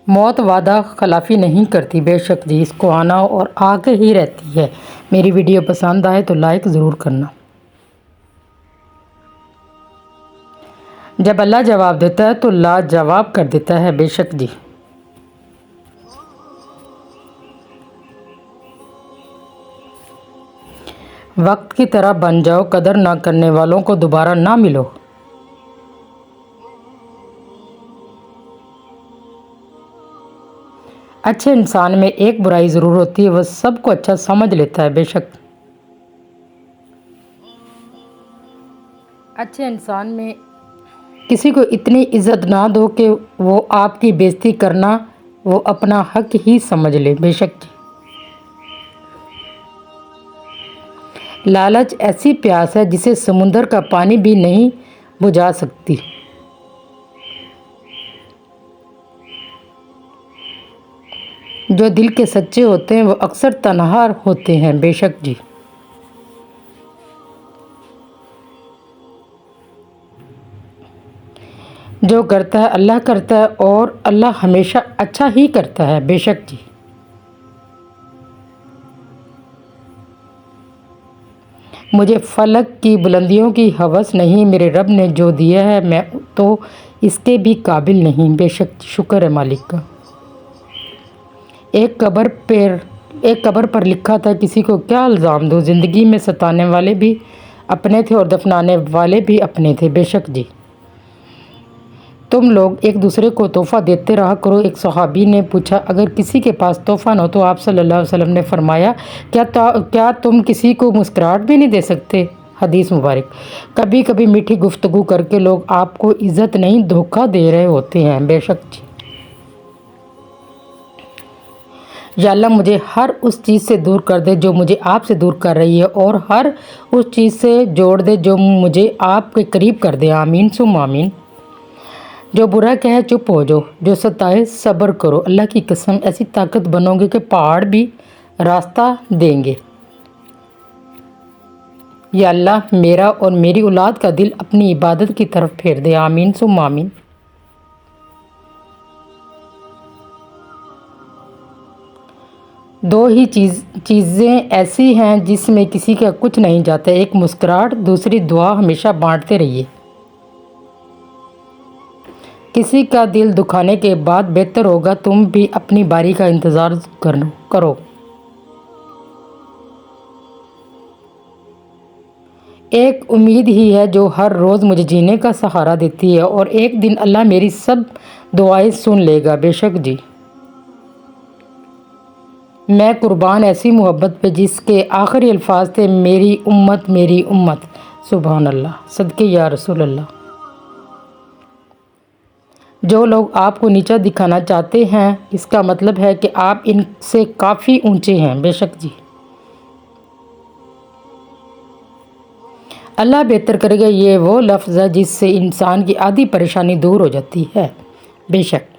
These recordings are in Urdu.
موت وعدہ خلافی نہیں کرتی، بے شک جی اس کو آنا اور آ کے ہی رہتی ہے۔ میری ویڈیو پسند آئے تو لائک ضرور کرنا۔ جب اللہ جواب دیتا ہے تو لا جواب کر دیتا ہے، بے شک جی۔ وقت کی طرح بن جاؤ، قدر نہ کرنے والوں کو دوبارہ نہ ملو۔ اچھے انسان میں ایک برائی ضرور ہوتی ہے، وہ سب کو اچھا سمجھ لیتا ہے، بے شک۔ اچھے انسان میں کسی کو اتنی عزت نہ دو کہ وہ آپ کی بےزتی کرنا وہ اپنا حق ہی سمجھ لے، بے شک۔ لالچ ایسی پیاس ہے جسے سمندر کا پانی بھی نہیں بجھا سکتی۔ جو دل کے سچے ہوتے ہیں وہ اکثر تنہا ہوتے ہیں، بے شک جی۔ جو کرتا ہے اللہ کرتا ہے اور اللہ ہمیشہ اچھا ہی کرتا ہے، بے شک جی۔ مجھے فلک کی بلندیوں کی ہوس نہیں، میرے رب نے جو دیا ہے میں تو اس کے بھی قابل نہیں، بے شک شکر ہے مالک کا۔ ایک قبر پر لکھا تھا کسی کو کیا الزام دو، زندگی میں ستانے والے بھی اپنے تھے اور دفنانے والے بھی اپنے تھے، بے شک جی۔ تم لوگ ایک دوسرے کو تحفہ دیتے رہا کرو۔ ایک صحابی نے پوچھا اگر کسی کے پاس تحفہ نہ ہو تو آپ صلی اللہ علیہ وسلم نے فرمایا کیا تم کسی کو مسکراہٹ بھی نہیں دے سکتے؟ حدیث مبارک۔ کبھی کبھی میٹھی گفتگو کر کے لوگ آپ کو عزت نہیں دھوکہ دے رہے ہوتے ہیں، بے شک جی۔ یا اللہ مجھے ہر اس چیز سے دور کر دے جو مجھے آپ سے دور کر رہی ہے اور ہر اس چیز سے جوڑ دے جو مجھے آپ کے قریب کر دے، آمین ثم آمین۔ جو برا کہے چپ ہو جاؤ، جو ستائے صبر کرو، اللہ کی قسم ایسی طاقت بنو گے کہ پہاڑ بھی راستہ دیں گے۔ یا اللہ میرا اور میری اولاد کا دل اپنی عبادت کی طرف پھیر دے، آمین ثم آمین۔ دو ہی چیزیں ایسی ہیں جس میں کسی کا کچھ نہیں جاتا، ایک مسکراہٹ، دوسری دعا، ہمیشہ بانٹتے رہیے۔ کسی کا دل دکھانے کے بعد بہتر ہوگا تم بھی اپنی باری کا انتظار کرو۔ ایک امید ہی ہے جو ہر روز مجھے جینے کا سہارا دیتی ہے اور ایک دن اللہ میری سب دعائیں سن لے گا، بے شک جی۔ میں قربان ایسی محبت پہ جس کے آخری الفاظ تھے میری امت میری امت، سبحان اللہ، صدقے یا رسول اللہ۔ جو لوگ آپ کو نیچا دکھانا چاہتے ہیں اس کا مطلب ہے کہ آپ ان سے کافی اونچے ہیں، بے شک جی۔ اللہ بہتر کرے گا یہ وہ لفظ ہے جس سے انسان کی آدھی پریشانی دور ہو جاتی ہے، بے شک۔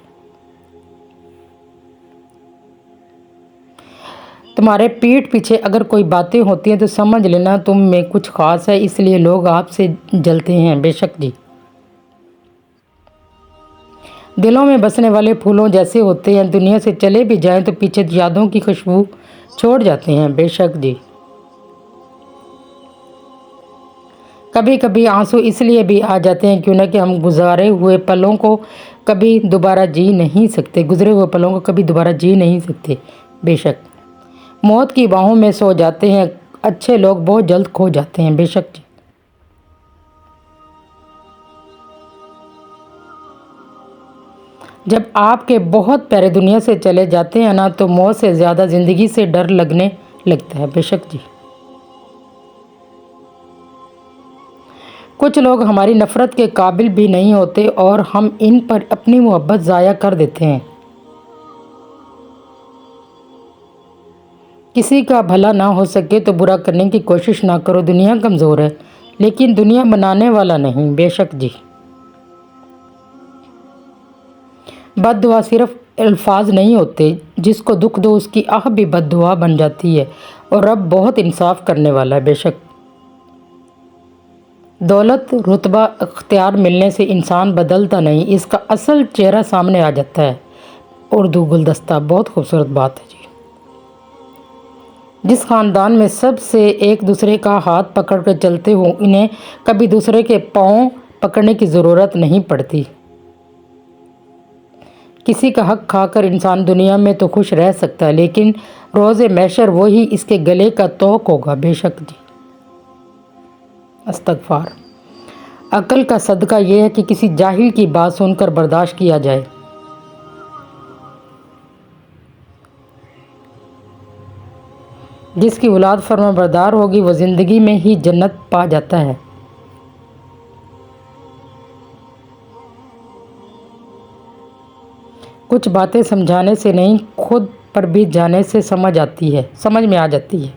تمہارے پیٹھ پیچھے اگر کوئی باتیں ہوتی ہیں تو سمجھ لینا تم میں کچھ خاص ہے، اس لیے لوگ آپ سے جلتے ہیں، بے شک جی۔ دلوں میں بسنے والے پھولوں جیسے ہوتے ہیں، دنیا سے چلے بھی جائیں تو پیچھے یادوں کی خوشبو چھوڑ جاتے ہیں، بے شک جی۔ کبھی کبھی آنسو اس لیے بھی آ جاتے ہیں کیونکہ ہم گزرے ہوئے پلوں کو کبھی دوبارہ جی نہیں سکتے، بے شک۔ موت کی باہوں میں سو جاتے ہیں اچھے لوگ، بہت جلد کھو جاتے ہیں، بے شک جی۔ جب آپ کے بہت پیارے دنیا سے چلے جاتے ہیں نا تو موت سے زیادہ زندگی سے ڈر لگنے لگتا ہے، بے شک جی۔ کچھ لوگ ہماری نفرت کے قابل بھی نہیں ہوتے اور ہم ان پر اپنی محبت ضائع کر دیتے ہیں۔ کسی کا بھلا نہ ہو سکے تو برا کرنے کی کوشش نہ کرو، دنیا کمزور ہے لیکن دنیا بنانے والا نہیں، بے شک جی۔ بد دعا صرف الفاظ نہیں ہوتے، جس کو دکھ دو اس کی آہ بھی بد دعا بن جاتی ہے اور رب بہت انصاف کرنے والا ہے، بے شک۔ دولت رتبہ اختیار ملنے سے انسان بدلتا نہیں، اس کا اصل چہرہ سامنے آ جاتا ہے، اردو گلدستہ بہت خوبصورت بات ہے جی۔ جس خاندان میں سب سے ایک دوسرے کا ہاتھ پکڑ کر چلتے ہوں انہیں کبھی دوسرے کے پاؤں پکڑنے کی ضرورت نہیں پڑتی۔ کسی کا حق کھا کر انسان دنیا میں تو خوش رہ سکتا ہے لیکن روز محشر وہی اس کے گلے کا توق ہوگا۔ بے شک جی۔ استغفار۔ عقل کا صدقہ یہ ہے کہ کسی جاہل کی بات سن کر برداشت کیا جائے۔ جس کی اولاد فرما بردار ہوگی وہ زندگی میں ہی جنت پا جاتا ہے۔ کچھ باتیں سمجھانے سے نہیں خود پر بیت جانے سے سمجھ میں آ جاتی ہے۔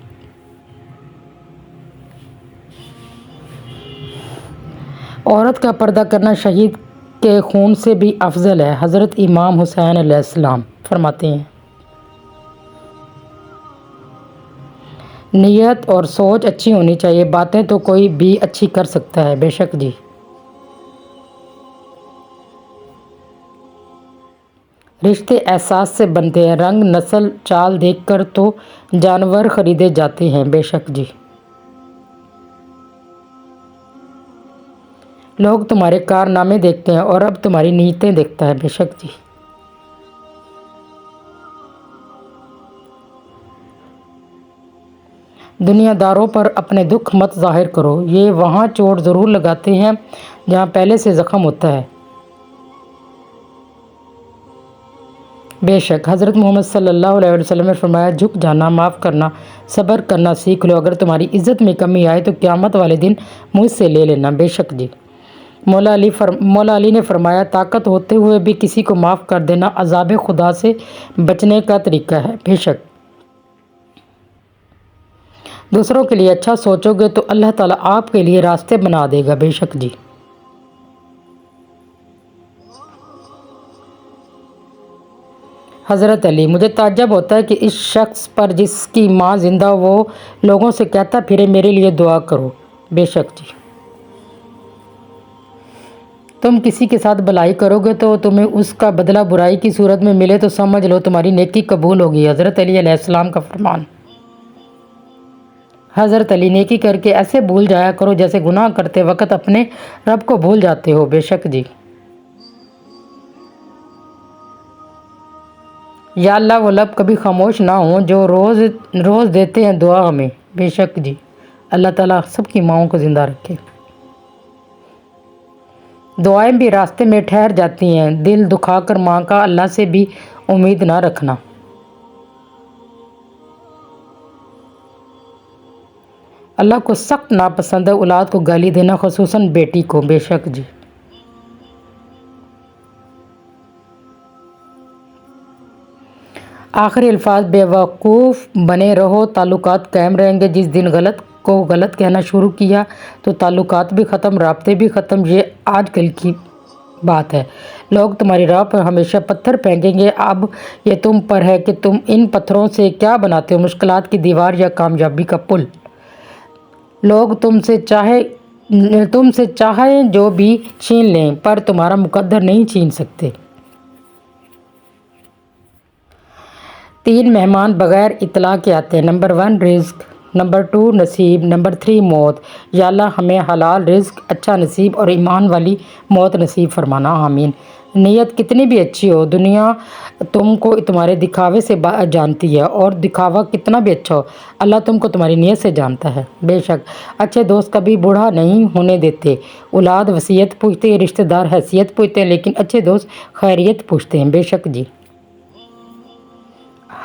عورت کا پردہ کرنا شہید کے خون سے بھی افضل ہے۔ حضرت امام حسین علیہ السلام فرماتے ہیں نیت اور سوچ اچھی ہونی چاہیے، باتیں تو کوئی بھی اچھی کر سکتا ہے۔ بے شک جی۔ رشتے احساس سے بنتے ہیں، رنگ نسل چال دیکھ کر تو جانور خریدے جاتے ہیں۔ بے شک جی۔ لوگ تمہارے کارنامے دیکھتے ہیں اور اب تمہاری نیتیں دیکھتا ہے۔ بے شک جی۔ دنیا داروں پر اپنے دکھ مت ظاہر کرو، یہ وہاں چوٹ ضرور لگاتے ہیں جہاں پہلے سے زخم ہوتا ہے۔ بے شک حضرت محمد صلی اللہ علیہ وسلم نے فرمایا جھک جانا، معاف کرنا، صبر کرنا سیکھ لو، اگر تمہاری عزت میں کمی آئے تو قیامت والے دن مجھ سے لے لینا۔ بے شک جی۔ مولا علی نے فرمایا طاقت ہوتے ہوئے بھی کسی کو معاف کر دینا عذاب خدا سے بچنے کا طریقہ ہے۔ بے شک دوسروں کے لیے اچھا سوچو گے تو اللہ تعالیٰ آپ کے لیے راستے بنا دے گا۔ بے شک جی۔ حضرت علی مجھے تعجب ہوتا ہے کہ اس شخص پر جس کی ماں زندہ وہ لوگوں سے کہتا پھرے میرے لیے دعا کرو۔ بے شک جی۔ تم کسی کے ساتھ بھلائی کرو گے تو تمہیں اس کا بدلہ برائی کی صورت میں ملے تو سمجھ لو تمہاری نیکی قبول ہوگی۔ حضرت علی علیہ السلام کا فرمان۔ حضرت علی نیکی کر کے ایسے بھول جایا کرو جیسے گناہ کرتے وقت اپنے رب کو بھول جاتے ہو۔ بے شک جی۔ یا اللہ وہ لب کبھی خاموش نہ ہوں جو روز دیتے ہیں دعا ہمیں۔ بے شک جی۔ اللہ تعالیٰ سب کی ماؤں کو زندہ رکھے۔ دعائیں بھی راستے میں ٹھہر جاتی ہیں، دل دکھا کر ماں کا اللہ سے بھی امید نہ رکھنا۔ اللہ کو سخت ناپسند ہے اولاد کو گالی دینا، خصوصاً بیٹی کو۔ بے شک جی۔ آخری الفاظ بے وقوف بنے رہو، تعلقات قائم رہیں گے۔ جس دن غلط کو غلط کہنا شروع کیا تو تعلقات بھی ختم، رابطے بھی ختم۔ یہ آج کل کی بات ہے، لوگ تمہاری راہ پر ہمیشہ پتھر پھینکیں گے، اب یہ تم پر ہے کہ تم ان پتھروں سے کیا بناتے ہو، مشکلات کی دیوار یا کامیابی کا پل۔ لوگ تم سے چاہیں جو بھی چھین لیں پر تمہارا مقدر نہیں چھین سکتے۔ 3 مہمان بغیر اطلاع کے آتے ہیں، نمبر 1 رزق، نمبر 2 نصیب، نمبر 3 موت۔ یا اللہ ہمیں حلال رزق، اچھا نصیب اور ایمان والی موت نصیب فرمانا، آمین۔ نیت کتنی بھی اچھی ہو، دنیا تم کو تمہارے دکھاوے سے جانتی ہے، اور دکھاوا کتنا بھی اچھا ہو اللہ تم کو تمہاری نیت سے جانتا ہے۔ بے شک اچھے دوست کبھی بوڑھا نہیں ہونے دیتے، اولاد وصیت پوچھتے ہیں، رشتہ دار حیثیت پوچھتے ہیں، لیکن اچھے دوست خیریت پوچھتے ہیں۔ بے شک جی۔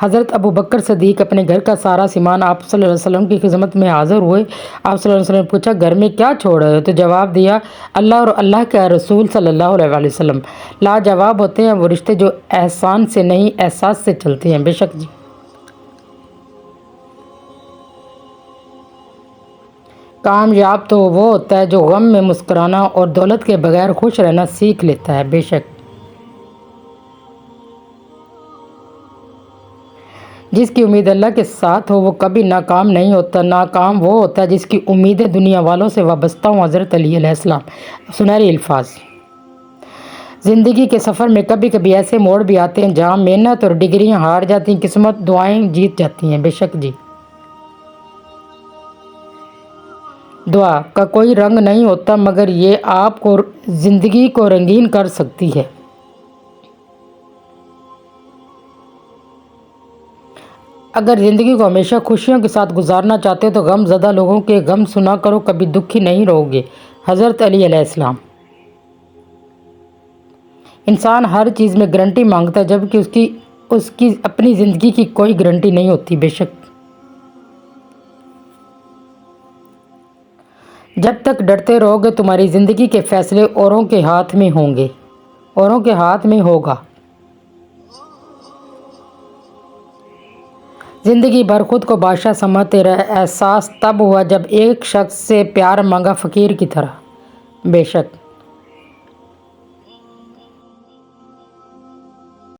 حضرت ابو بکر صدیق اپنے گھر کا سارا سامان آپ صلی اللہ علیہ وسلم کی خدمت میں حاضر ہوئے۔ آپ صلی اللہ علیہ وسلم نے پوچھا گھر میں کیا چھوڑ رہے ہو؟ تو جواب دیا اللہ اور اللہ کے رسول صلی اللہ علیہ وسلم لاجواب ہوتے ہیں وہ رشتے جو احسان سے نہیں احساس سے چلتے ہیں۔ بے شک جی۔ کامیاب تو وہ ہوتا ہے جو غم میں مسکرانا اور دولت کے بغیر خوش رہنا سیکھ لیتا ہے۔ بے شک جس کی امید اللہ کے ساتھ ہو وہ کبھی ناکام نہیں ہوتا، ناکام وہ ہوتا ہے جس کی امیدیں دنیا والوں سے وابستہ ہوں۔ حضرت علی علیہ السلام۔ سنہری الفاظ زندگی کے سفر میں کبھی کبھی ایسے موڑ بھی آتے ہیں جہاں محنت اور ڈگریاں ہار جاتی ہیں، قسمت دعائیں جیت جاتی ہیں۔ بے شک جی۔ دعا کا کوئی رنگ نہیں ہوتا مگر یہ آپ کو زندگی کو رنگین کر سکتی ہے۔ اگر زندگی کو ہمیشہ خوشیوں کے ساتھ گزارنا چاہتے ہو تو غم زدہ لوگوں کے غم سنا کرو، کبھی دکھی نہیں رہو گے۔ حضرت علی علیہ السلام۔ انسان ہر چیز میں گارنٹی مانگتا ہے جبکہ اس کی اپنی زندگی کی کوئی گارنٹی نہیں ہوتی۔ بے شک۔ جب تک ڈرتے رہو گے تمہاری زندگی کے فیصلے اوروں کے ہاتھ میں ہوں گے، اوروں کے ہاتھ میں ہوگا۔ زندگی بھر خود کو بادشاہ سمجھتے رہے، احساس تب ہوا جب ایک شخص سے پیار مانگا فقیر کی طرح۔ بے شک۔